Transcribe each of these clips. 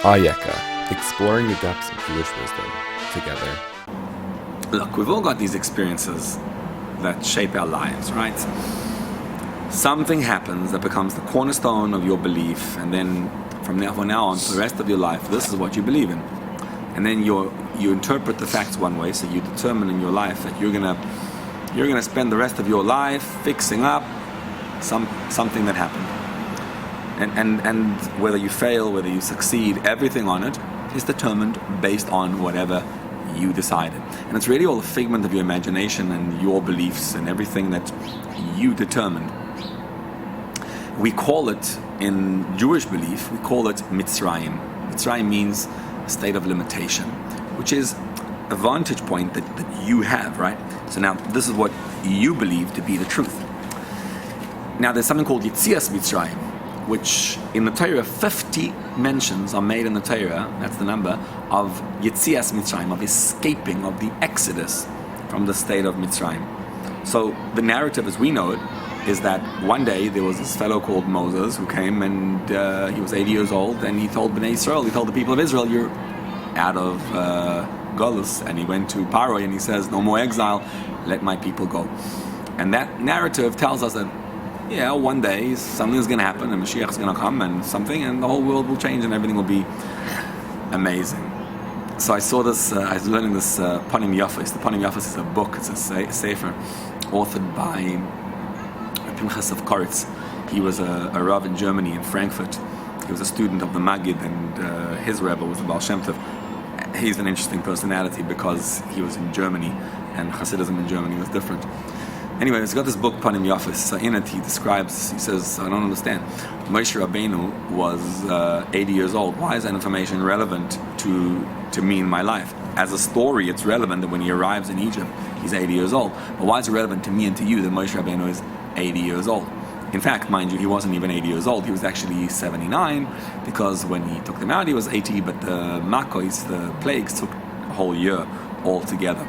Ayeka, exploring the depths of Jewish wisdom together. Look, we've all got these experiences that shape our lives, right? Something happens that becomes the cornerstone of your belief, and then from now on, for the rest of your life, this is what you believe in. And then you interpret the facts one way, so you determine in your life that you're gonna spend the rest of your life fixing up something that happened. And whether you fail, whether you succeed, everything on it is determined based on whatever you decided. And it's really all a figment of your imagination and your beliefs and everything that you determined. We call it, in Jewish belief, we call it Mitzrayim. Mitzrayim means a state of limitation, which is a vantage point that you have, right? So now, this is what you believe to be the truth. Now, there's something called Yetzias Mitzrayim, which in the Torah, 50 mentions are made in the Torah, that's the number, of Yetzias Mitzrayim, of escaping, of the exodus from the state of Mitzrayim. So the narrative as we know it is that one day there was this fellow called Moses who came, and he was 80 years old, and he told Bnei Israel, he told the people of Israel, you're out of Golus, and he went to Paro and he says, no more exile, let my people go. And that narrative tells us that one day something's going to happen, and Mashiach's going to come, and the whole world will change, and everything will be amazing. So I saw this, I was learning this Panim Yafos. The Panim Yafos is a book, it's a sefer, authored by Pinchas of Koritz. He was a Rav in Germany, in Frankfurt. He was a student of the Maggid, and his Rebbe was the Baal Shem Tov. He's an interesting personality because he was in Germany, and Hasidism in Germany was different. Anyway, he's got this book, Panim Yafos. So in it, he says, I don't understand. Moshe Rabbeinu was 80 years old. Why is that information relevant to me in my life? As a story, it's relevant that when he arrives in Egypt, he's 80 years old. But why is it relevant to me and to you that Moshe Rabbeinu is 80 years old? In fact, mind you, he wasn't even 80 years old. He was actually 79, because when he took them out, he was 80, but the Makkos, the plagues, took a whole year altogether.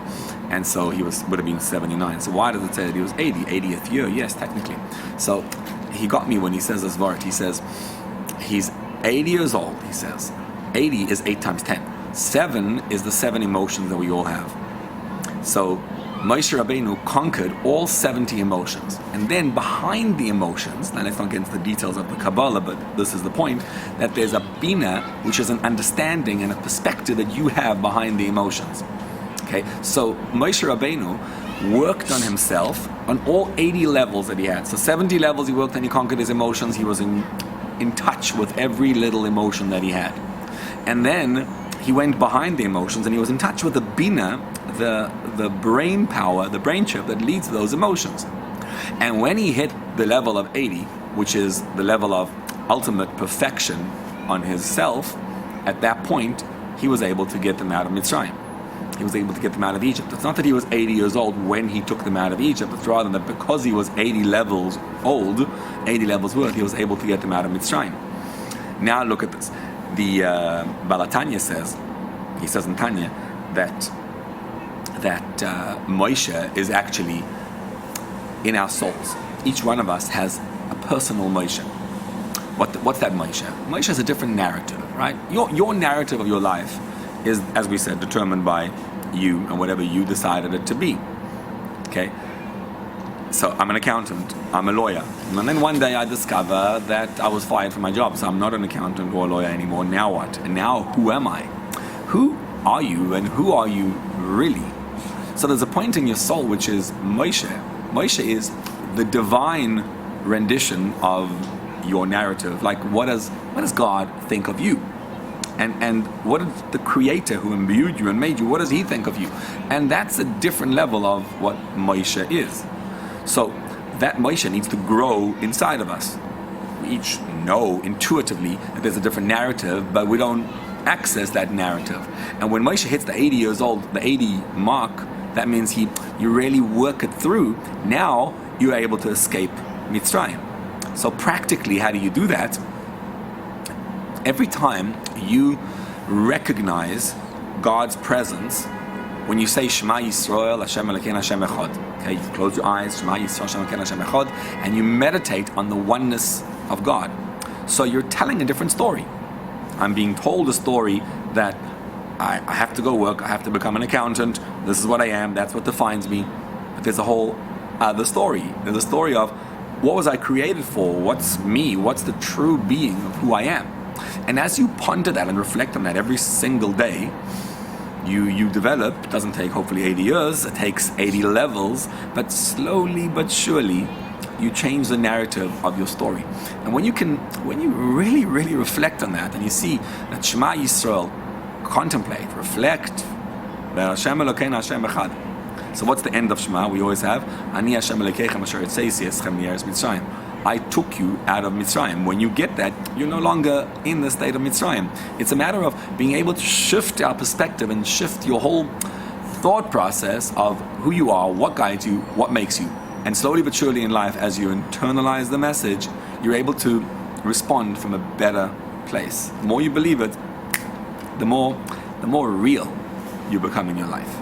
And so he would have been 79. So why does it say that he was 80? 80th year, yes, technically. So he got me when he says this word. He says, he's 80 years old, he says. 80 is 8 times 10. 7 is the 7 emotions that we all have. So Moshe Rabbeinu conquered all 70 emotions. And then behind the emotions, now let's not get into the details of the Kabbalah, but this is the point, that there's a bina, which is an understanding and a perspective that you have behind the emotions. Okay, so Moshe Rabbeinu worked on himself on all 80 levels that he had. So 70 levels he worked and he conquered his emotions. He was in touch with every little emotion that he had. And then he went behind the emotions and he was in touch with the bina, the brain power, the brain chip that leads to those emotions. And when he hit the level of 80, which is the level of ultimate perfection on his self, at that point, he was able to get them out of Mitzrayim. He was able to get them out of Egypt. It's not that he was 80 years old when he took them out of Egypt. It's rather that because he was 80 levels old, 80 levels worth, he was able to get them out of Mitzrayim. Now look at this. The Balatanya says, he says in Tanya, that Moshe is actually in our souls. Each one of us has a personal Moshe. What's that Moshe? Moshe is a different narrative, right? Your narrative of your life is, as we said, determined by you and whatever you decided it to be. Okay? So I'm an accountant, I'm a lawyer. And then one day I discover that I was fired from my job, so I'm not an accountant or a lawyer anymore. Now what? And now who am I? Who are you and who are you really? So there's a point in your soul which is Moshe. Moshe is the divine rendition of your narrative. Like what does God think of you? And what is the Creator who imbued you and made you, what does He think of you? And that's a different level of what Moshe is. So that Moshe needs to grow inside of us. We each know intuitively that there's a different narrative, but we don't access that narrative. And when Moshe hits the 80 years old, the 80 mark, that means you really work it through. Now you're able to escape Mitzrayim. So practically, how do you do that? Every time you recognize God's presence, when you say Shema Yisrael, Hashem Elokeinu Hashem Echad, okay, you close your eyes, Shema Yisrael, Hashem Elokeinu Hashem Echad, and you meditate on the oneness of God. So you're telling a different story. I'm being told a story that I have to go work, I have to become an accountant, this is what I am, that's what defines me. But there's a whole other story. There's a story of what was I created for, what's me, what's the true being of who I am. And as you ponder that and reflect on that every single day, you develop. It doesn't take hopefully 80 years, it takes 80 levels, but slowly but surely you change the narrative of your story. And when you really, really reflect on that, and you see that Shema Yisrael, contemplate, reflect, that Hashem Elokeinu Hashem Echad. So what's the end of Shema? We always have Ani Hashem Elokeichem Asher Yotzeisi Eschem Mieretz Mitzrayim. I took you out of Mitzrayim. When you get that, you're no longer in the state of Mitzrayim. It's a matter of being able to shift our perspective and shift your whole thought process of who you are, what guides you, what makes you. And slowly but surely in life, as you internalize the message, you're able to respond from a better place. The more you believe it, the more real you become in your life.